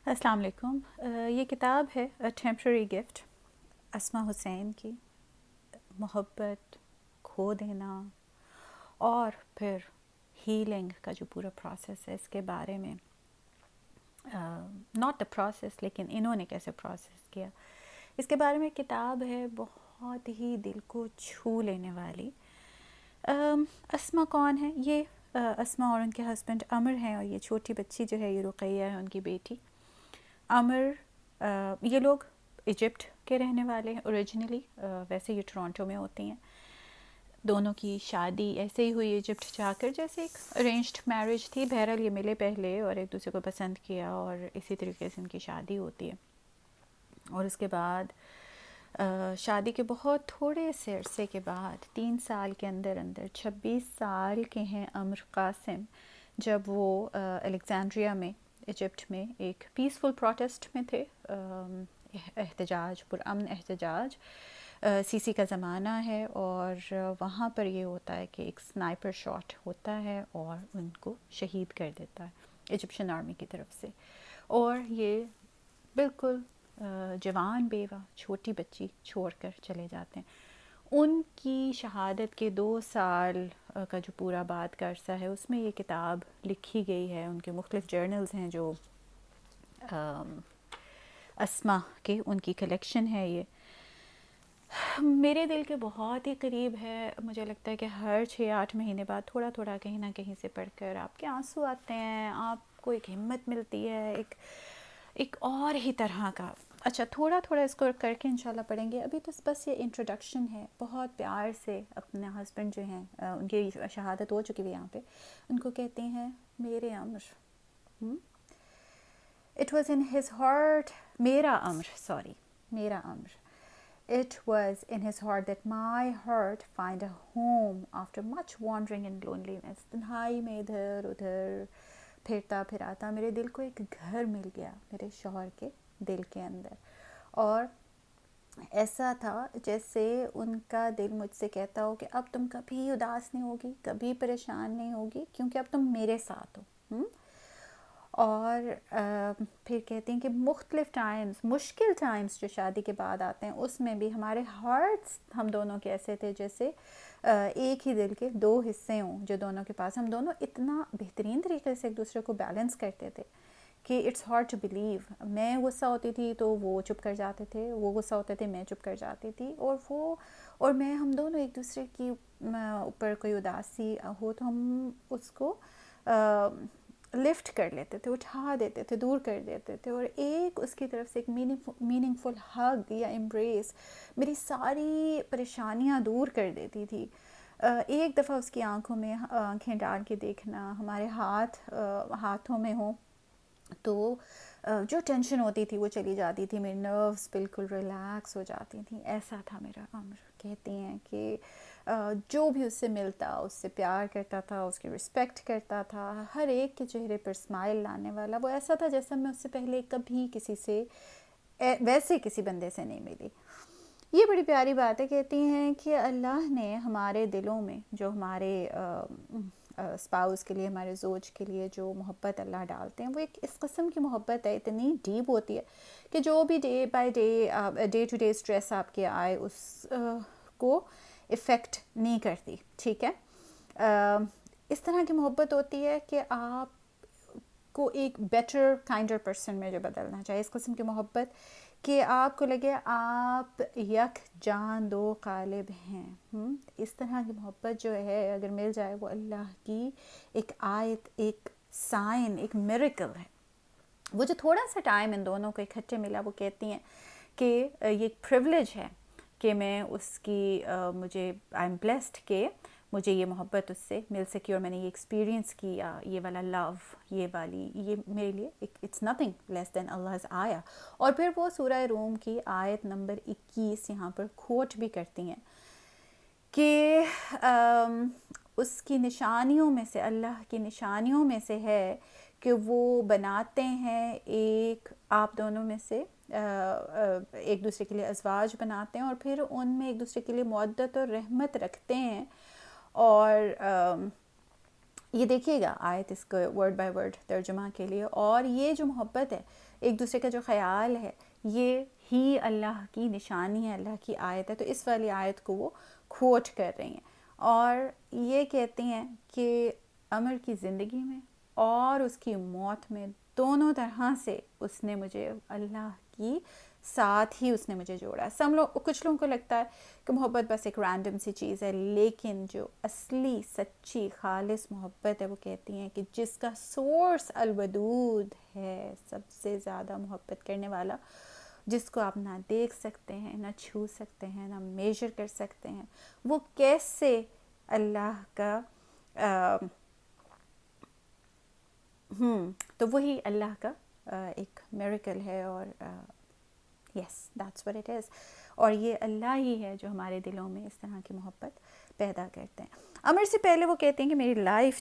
السلام علیکم۔ یہ کتاب ہے ٹیمپرری گفٹ، اسما حسین کی۔ محبت، کھو دینا اور پھر ہیلنگ کا جو پورا پروسیس ہے اس کے بارے میں، ناٹ دا پروسیس لیکن انہوں نے کیسے پروسیس کیا اس کے بارے میں کتاب ہے، بہت ہی دل کو چھو لینے والی۔ اسما کون ہے؟ یہ اسما اور ان کے ہسبینڈ امر ہیں، اور یہ چھوٹی بچی جو ہے یہ رقیہ ہے، ان کی بیٹی۔ امر یہ لوگ ایجپٹ کے رہنے والے ہیں اوریجنلی، ویسے یہ ٹورانٹو میں ہوتی ہیں۔ دونوں کی شادی ایسے ہی ہوئی ایجپٹ جا کر، جیسے ایک ارینجڈ میرج تھی۔ بہرحال یہ ملے پہلے اور ایک دوسرے کو پسند کیا، اور اسی طریقے سے ان کی شادی ہوتی ہے۔ اور اس کے بعد شادی کے بہت تھوڑے سے عرصے کے بعد 3 سال کے اندر 26 سال کے ہیں امر قاسم، جب وہ الیگزینڈریا میں ایجپٹ میں ایک پیسفل پروٹیسٹ میں تھے، احتجاج، پرامن احتجاج۔ سی کا زمانہ ہے، اور وہاں پر یہ ہوتا ہے کہ ایک سنائپر شاٹ ہوتا ہے اور ان کو شہید کر دیتا ہے ایجپشن آرمی کی طرف سے۔ اور یہ بالکل جوان بیوہ چھوٹی بچی چھوڑ کر چلے جاتے ہیں۔ ان کی شہادت کے 2 سال کا جو پورا بعد کا عرصہ ہے، اس میں یہ کتاب لکھی گئی ہے۔ ان کے مختلف جرنلز ہیں جو اسما کے، ان کی کلیکشن ہے یہ۔ میرے دل کے بہت ہی قریب ہے۔ مجھے لگتا ہے کہ ہر 6-8 مہینے بعد تھوڑا تھوڑا کہیں نہ کہیں سے پڑھ کر آپ کے آنسو آتے ہیں، آپ کو ایک ہمت ملتی ہے، ایک اور ہی طرح کا۔ اچھا، تھوڑا تھوڑا اس کو کر کے انشاءاللہ پڑھیں گے۔ ابھی تو بس یہ انٹروڈکشن ہے۔ بہت پیار سے اپنے ہسبینڈ جو ہیں، ان کی شہادت ہو چکی ہے یہاں پہ، ان کو کہتے ہیں میرے امر۔ It was in his heart، میرا امر۔ It was in his heart that my heart find a home after much wandering and loneliness۔ تنہائی میں ادھر ادھر پھرتا پھراتا میرے دل کو ایک گھر مل گیا، میرے شوہر کے دل کے اندر۔ اور ایسا تھا جیسے ان کا دل مجھ سے کہتا ہو کہ اب تم کبھی اداس نہیں ہوگی، کبھی پریشان نہیں ہوگی، کیونکہ اب تم میرے ساتھ ہو۔ اور پھر کہتے ہیں کہ مختلف ٹائمز، مشکل ٹائمز جو شادی کے بعد آتے ہیں، اس میں بھی ہمارے ہارٹس ہم دونوں کے ایسے تھے جیسے ایک ہی دل کے 2 حصے ہوں جو دونوں کے پاس۔ ہم دونوں اتنا بہترین طریقے سے ایک دوسرے کو بیلنس کرتے تھے کہ اٹس ہارڈ ٹو بلیو۔ میں غصہ ہوتی تھی تو وہ چپ کر جاتے تھے، وہ غصہ ہوتے تھے میں چپ کر جاتی تھی، اور میں، ہم دونوں ایک دوسرے کی اوپر کوئی اداسی ہو تو ہم اس کو لفٹ کر لیتے تھے، اٹھا دیتے تھے، دور کر دیتے تھے، اور ایک اس کی طرف سے ایک میننگ فل ہگ یا امبریس میری ساری پریشانیاں دور کر دیتی تھی۔ ایک دفعہ اس کی آنکھوں میں آنکھیں ڈال کے دیکھنا، ہمارے ہاتھوں میں ہوں تو جو ٹینشن ہوتی تھی وہ چلی جاتی تھی، میری نروز بالکل ریلیکس ہو جاتی تھیں۔ ایسا تھا میرا امر۔ کہتے ہیں کہ جو بھی اس سے ملتا اس سے پیار کرتا تھا، اس کی رسپیکٹ کرتا تھا، ہر ایک کے چہرے پر اسمائل لانے والا۔ وہ ایسا تھا جیسا میں اس سے پہلے کبھی کسی سے، ویسے کسی بندے سے نہیں ملی۔ یہ بڑی پیاری بات ہے۔ کہتی ہیں کہ اللہ نے ہمارے دلوں میں جو ہمارے اسپاؤس کے لیے، ہمارے زوج کے لیے جو محبت اللہ ڈالتے ہیں، وہ ایک اس قسم کی محبت ہے، اتنی ڈیپ ہوتی ہے کہ جو بھی day by day to day stress آپ کے آئے اس کو افیکٹ نہیں کرتی۔ ٹھیک ہے، اس طرح کی محبت ہوتی ہے کہ آپ کو ایک بیٹر کائنڈر پرسن میں جو بدلنا چاہیے، اس قسم کی محبت کہ آپ کو لگے آپ یک جان دو قالب ہیں۔ اس طرح کی محبت جو ہے اگر مل جائے، وہ اللہ کی ایک آیت، ایک سائن، ایک میریکل ہے۔ وہ جو تھوڑا سا ٹائم ان دونوں کو اکٹھے ملا، وہ کہتی ہیں کہ یہ ایک پریولیج ہے کہ میں اس کی مجھے آئی ایم بلیسڈ کہ مجھے یہ محبت اس سے مل سکی، اور میں نے یہ ایکسپیرینس کیا، یہ والا لو، یہ میرے لیے اٹس نتھنگ لیس دین اللہ's آیا۔ اور پھر وہ سورہ روم کی آیت نمبر 21 یہاں پر کوٹ بھی کرتی ہیں کہ اس کی نشانیوں میں سے، اللہ کی نشانیوں میں سے ہے کہ وہ بناتے ہیں ایک، آپ دونوں میں سے ایک دوسرے کے لیے ازواج بناتے ہیں، اور پھر ان میں ایک دوسرے کے لیے مودت اور رحمت رکھتے ہیں، اور یہ دیکھیے گا آیت اس کو ورڈ بائی ورڈ ترجمہ کے لیے. اور یہ جو محبت ہے، ایک دوسرے کا جو خیال ہے، یہ ہی اللہ کی نشانی ہے، اللہ کی آیت ہے. تو اس والی آیت کو وہ کوٹ کر رہی ہیں اور یہ کہتی ہیں کہ عمر کی زندگی میں اور اس کی موت میں دونوں طرح سے اس نے مجھے اللہ کی ساتھ ہی اس نے مجھے جوڑا. کچھ لوگوں کو لگتا ہے کہ محبت بس ایک رینڈم سی چیز ہے، لیکن جو اصلی سچی خالص محبت ہے وہ کہتی ہیں کہ جس کا سورس الودود ہے، سب سے زیادہ محبت کرنے والا، جس کو آپ نہ دیکھ سکتے ہیں، نہ چھو سکتے ہیں، نہ میجر کر سکتے ہیں، وہ کیسے اللہ کا تو وہی اللہ کا ایک میریکل ہے. اور yes that's what it is. اور یہ اللہ ہی ہے جو ہمارے دلوں میں اس طرح کی محبت پیدا کرتے ہیں. عمر سے پہلے وہ کہتے ہیں کہ میری لائف